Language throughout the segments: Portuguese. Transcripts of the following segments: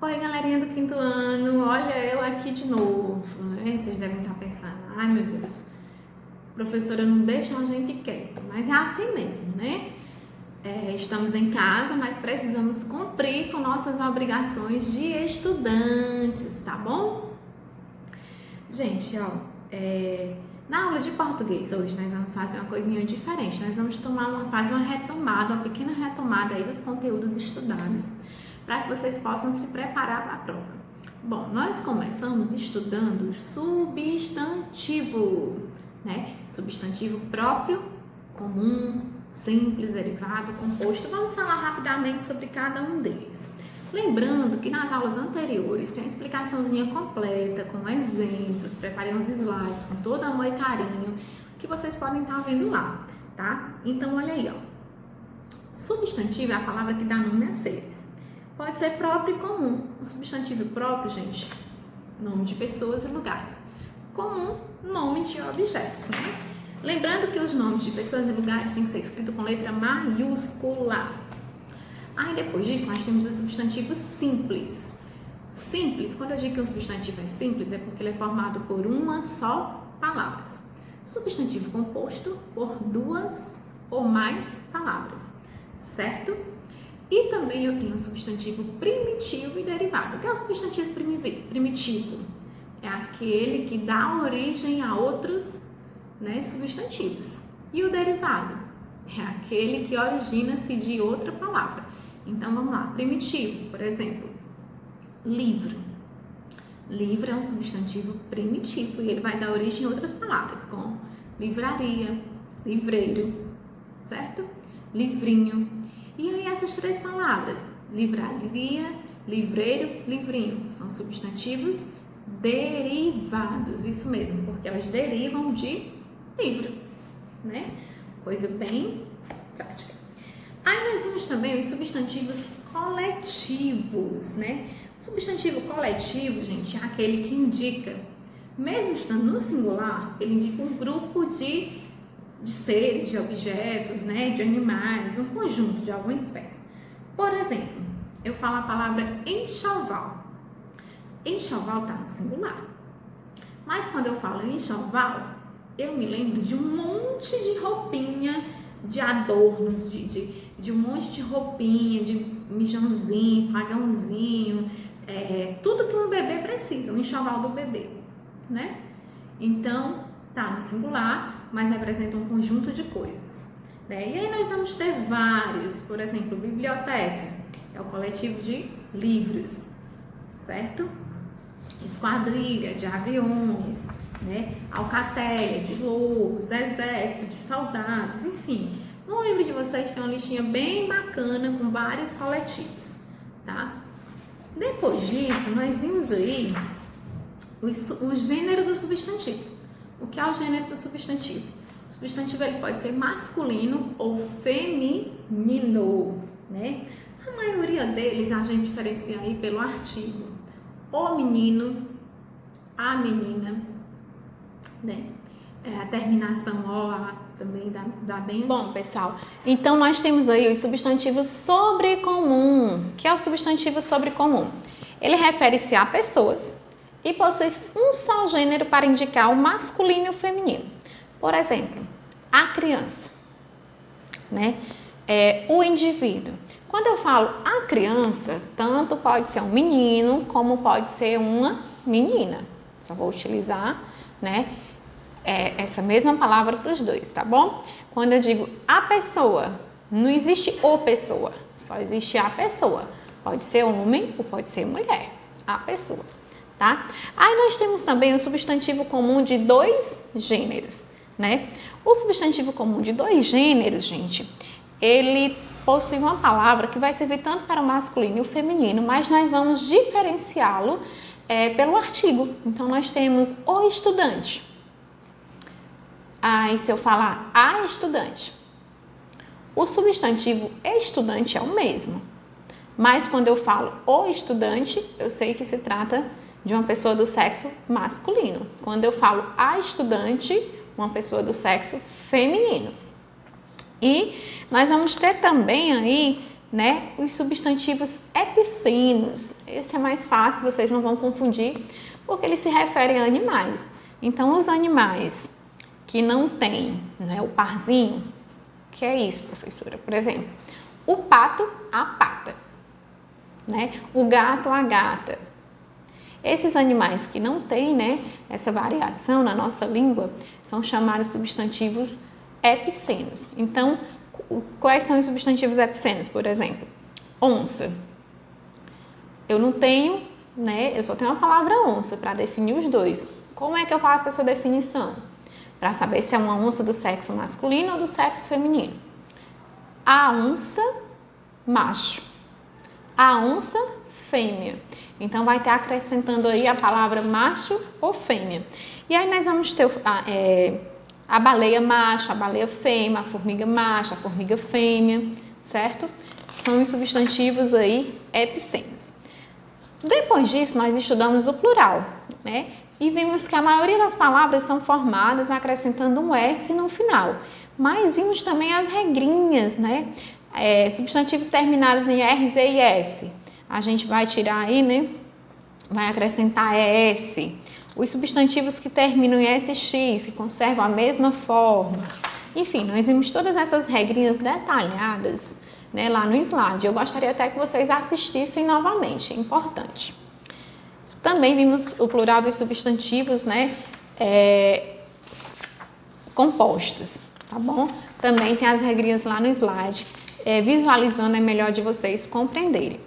Oi, galerinha do quinto ano, olha eu aqui de novo, né? Vocês devem estar pensando, ai meu Deus, a professora não deixa a gente quieta, mas é assim mesmo, né? Estamos em casa, mas precisamos cumprir com nossas obrigações de estudantes, tá bom? Gente, na aula de português hoje nós vamos fazer uma coisinha diferente, nós vamos fazer uma retomada, uma pequena retomada aí dos conteúdos estudados, para que vocês possam se preparar para a prova. Bom, nós começamos estudando substantivo, né? Substantivo próprio, comum, simples, derivado, composto. Vamos falar rapidamente sobre cada um deles. Lembrando que nas aulas anteriores tem a explicaçãozinha completa, com exemplos, preparei uns slides com todo amor e carinho, que vocês podem estar vendo lá, tá? Então, olha aí, ó. Substantivo é a palavra que dá nome a seres. Pode ser próprio e comum. O substantivo próprio, gente, nome de pessoas e lugares. Comum, nome de objetos, né? Lembrando que os nomes de pessoas e lugares têm que ser escritos com letra maiúscula. Aí depois disso nós temos o substantivo simples. Simples, quando eu digo que um substantivo é simples, é porque ele é formado por uma só palavra. Substantivo composto por duas ou mais palavras, certo? E também eu tenho o substantivo primitivo e derivado. O que é o substantivo primitivo? É aquele que dá origem a outros, né, substantivos. E o derivado? É aquele que origina-se de outra palavra. Então, vamos lá. Primitivo, por exemplo, livro. Livro é um substantivo primitivo e ele vai dar origem a outras palavras, como livraria, livreiro, certo? Livrinho. E aí essas três palavras, livraria, livreiro, livrinho, são substantivos derivados, isso mesmo, porque elas derivam de livro, né? Coisa bem prática. Aí nós temos também os substantivos coletivos, né? O substantivo coletivo, gente, é aquele que indica, mesmo estando no singular, ele indica um grupo de seres, de objetos, né, de animais, um conjunto de alguma espécie. Por exemplo, eu falo a palavra enxoval. Enxoval está no singular. Mas quando eu falo enxoval, eu me lembro de um monte de roupinha, de adornos, de um monte de roupinha, de mijãozinho, pagãozinho, tudo que um bebê precisa, um enxoval do bebê, né? Então, tá no singular, mas representa um conjunto de coisas, né? E aí nós vamos ter vários, por exemplo, biblioteca, é o coletivo de livros, certo? Esquadrilha de aviões, né? Alcateia de lobos, exército de soldados, enfim. No livro de vocês tem uma listinha bem bacana com vários coletivos, tá? Depois disso, nós vimos aí o gênero do substantivo. O que é o gênero do substantivo? O substantivo ele pode ser masculino ou feminino, né? A maioria deles a gente diferencia aí pelo artigo. O menino, a menina, né? A terminação O, A também dá bem. Bom, pessoal, então nós temos aí os substantivos sobrecomum. O que é o substantivo sobrecomum? Ele refere-se a pessoas e possui um só gênero para indicar o masculino e o feminino. Por exemplo, a criança, né? O indivíduo. Quando eu falo a criança, tanto pode ser um menino como pode ser uma menina. Só vou utilizar, né, essa mesma palavra para os dois, tá bom? Quando eu digo a pessoa, não existe o pessoa, só existe a pessoa. Pode ser homem ou pode ser mulher, a pessoa. Tá? Aí nós temos também o substantivo comum de dois gêneros, né? O substantivo comum de dois gêneros, gente, ele possui uma palavra que vai servir tanto para o masculino e o feminino, mas nós vamos diferenciá-lo pelo artigo. Então nós temos o estudante. Aí se eu falar a estudante, o substantivo estudante é o mesmo, mas quando eu falo o estudante, eu sei que se trata de uma pessoa do sexo masculino. Quando eu falo a estudante, uma pessoa do sexo feminino. E nós vamos ter também aí né, os substantivos epicenos. Esse é mais fácil, vocês não vão confundir, porque eles se referem a animais. Então, os animais que não têm, né, o parzinho, que é isso, professora? Por exemplo, o pato, a pata, né? O gato, a gata. Esses animais que não têm, né, essa variação na nossa língua são chamados substantivos epicenos. Então, quais são os substantivos epicenos? Por exemplo, onça. Eu não tenho, né, eu só tenho a palavra onça para definir os dois. Como é que eu faço essa definição? Para saber se é uma onça do sexo masculino ou do sexo feminino. A onça, macho. A onça, fêmea. Então, vai ter acrescentando aí a palavra macho ou fêmea. E aí, nós vamos ter a baleia macho, a baleia fêmea, a formiga macho, a formiga fêmea, certo? São os substantivos aí epicenos. Depois disso, nós estudamos o plural, né? E vimos que a maioria das palavras são formadas acrescentando um S no final. Mas vimos também as regrinhas, né? Substantivos terminados em RZ e S. A gente vai tirar aí, né? Vai acrescentar ES. Os substantivos que terminam em SX, que conservam a mesma forma. Enfim, nós vimos todas essas regrinhas detalhadas, né, lá no slide. Eu gostaria até que vocês assistissem novamente, é importante. Também vimos o plural dos substantivos, né, compostos, tá bom? Também tem as regrinhas lá no slide. Visualizando é melhor de vocês compreenderem.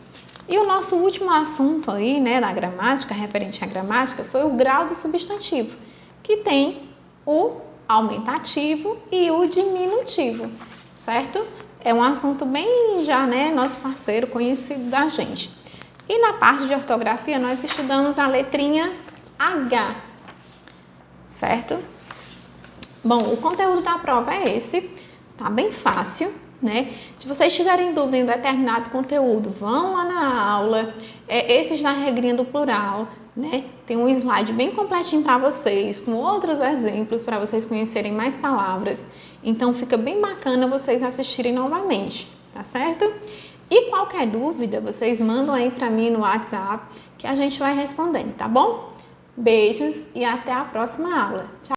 E o nosso último assunto aí, né, da gramática, referente à gramática, foi o grau do substantivo, que tem o aumentativo e o diminutivo, certo? É um assunto bem já, né, nosso parceiro conhecido da gente. E na parte de ortografia, nós estudamos a letrinha H, certo? Bom, o conteúdo da prova é esse, tá bem fácil, né? Se vocês tiverem dúvida em determinado conteúdo, vão lá na aula, esses na regrinha do plural, né? Tem um slide bem completinho para vocês, com outros exemplos para vocês conhecerem mais palavras. Então, fica bem bacana vocês assistirem novamente, tá certo? E qualquer dúvida, vocês mandam aí para mim no WhatsApp que a gente vai respondendo, tá bom? Beijos e até a próxima aula. Tchau!